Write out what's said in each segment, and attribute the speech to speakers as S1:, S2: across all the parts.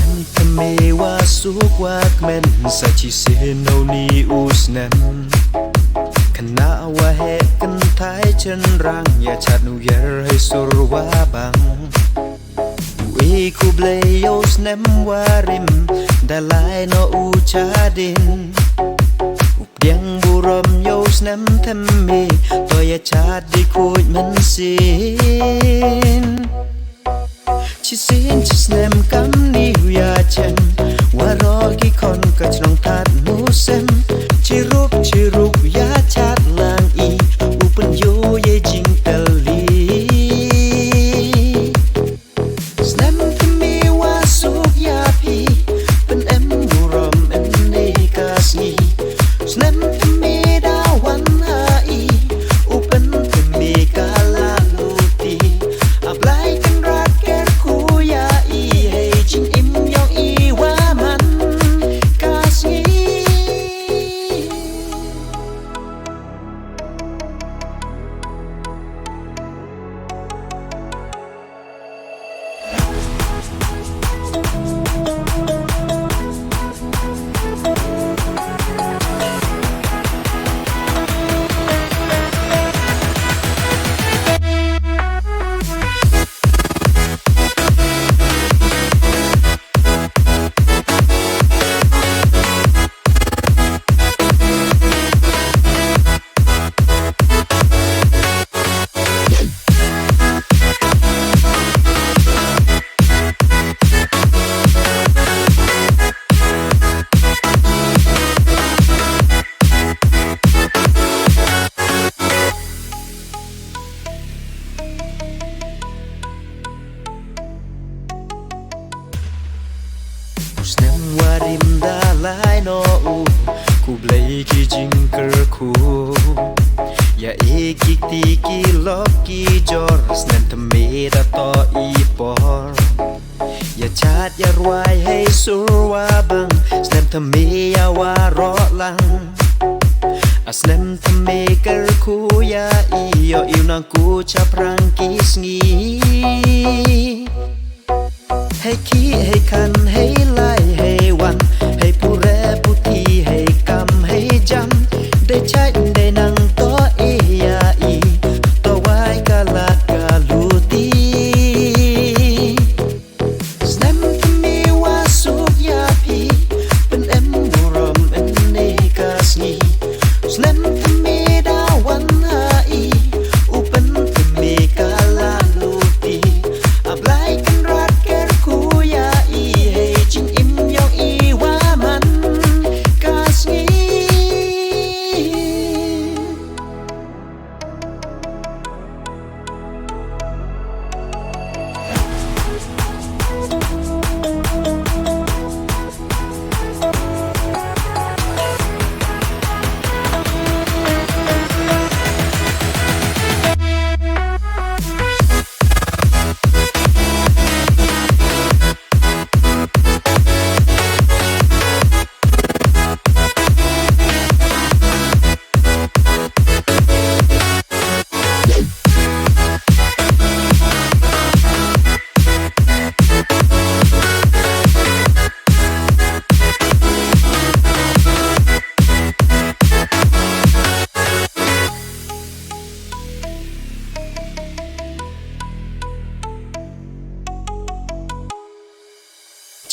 S1: nem me wa suk wak men sa chi se no ni us nem khana wa he kan thai chen rang ya chat nu yer hai sur wa bang we ku ble yos nem wa rim da lai no u cha dinยังบุรมโยสน้ำทำมีตัวอยาชาดได้คุยมันสินชิสินชิสเนมกำนิวยาเชนว่ารอกี่คนก็จะน้องทัดมูเซมชิรุกยาชาดลางอีอุปนโยเยจิงเตลีสเนมทำมีว่าสุกยาพีเป็นเอ็มบุรมเอ็มเนกาสนีสเนมทำมีดาวันหาอีอุปนทำมีกาลาลูตีอับไลกันรักแก่คูยาอีให้จิงอิมยองอีว่ามันกาสีSnem warim da lai no u ku blei ki jinker ku ya e ki ti ki lok ki jor snem ta me da to I por ya chat ya rwaiให้sur wa bang snem ta me ya wa ro lang snem ta me ker ku ya I yo yêu nang ku cha prang ki sngiให้ขี้ให้คันให้ไล่ให้วันให้ผู้แรผู้ทีให้กำให้จำได้ใช้ได้นั่งตัวเอียอีตัวไว้กาลากาลูตีสแนมทำมีว่าสุกยาพีเป็นเอ็มบุรมเอ็มเนกาสนีสแนมทำมีดาวันหาอีอุปนทำมีกาลาลูตีอับไลกันรักจิงอิมยองอีว่ามันกาสงี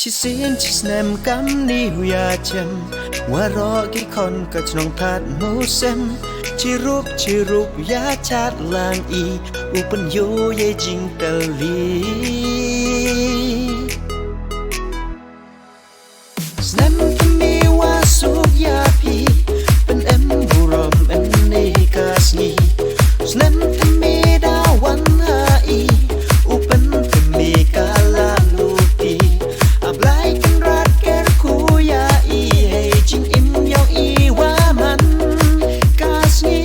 S1: ชิสินชิสเนมกำนิวยาเชมว่ารอกี่คนก็จะน้องทัดมูเซมชิรุกยาชาดลางอีอุปนโยเยจิงเตลีสแนมทำมีว่าสุกยาพีเป็นเอ็มบุรมเอ็มเนกาสนีสแนมทำมีดาวันหาอีอุปนทำมีกาลาลูตีอับไลกันรักแก่คูยาอีให้จิงอิมยองอีว่ามันกาสงี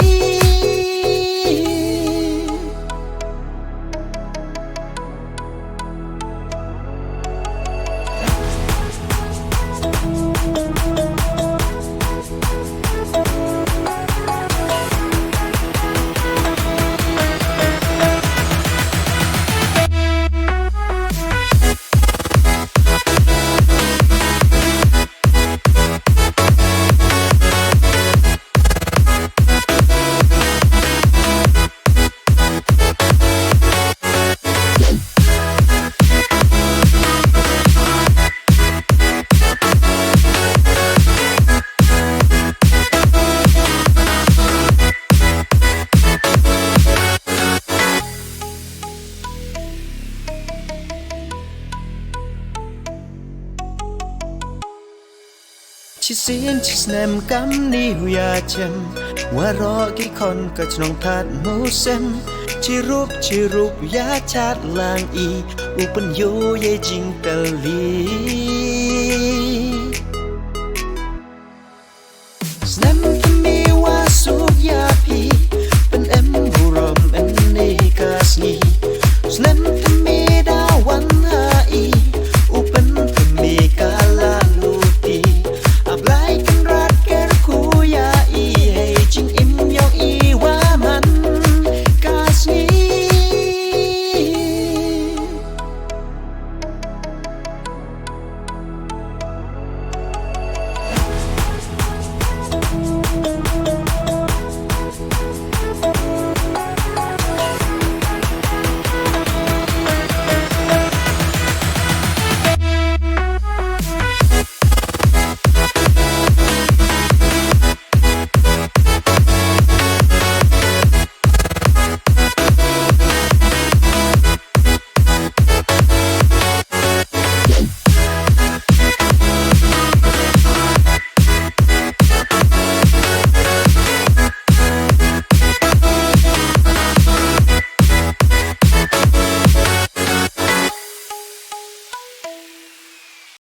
S1: Chỉ xin chỉ nem cắm ni huya chân Hoa rõ cái con cả trong thắt màu xem Chỉ rúp ya chat lang y U pen yo ye jing tali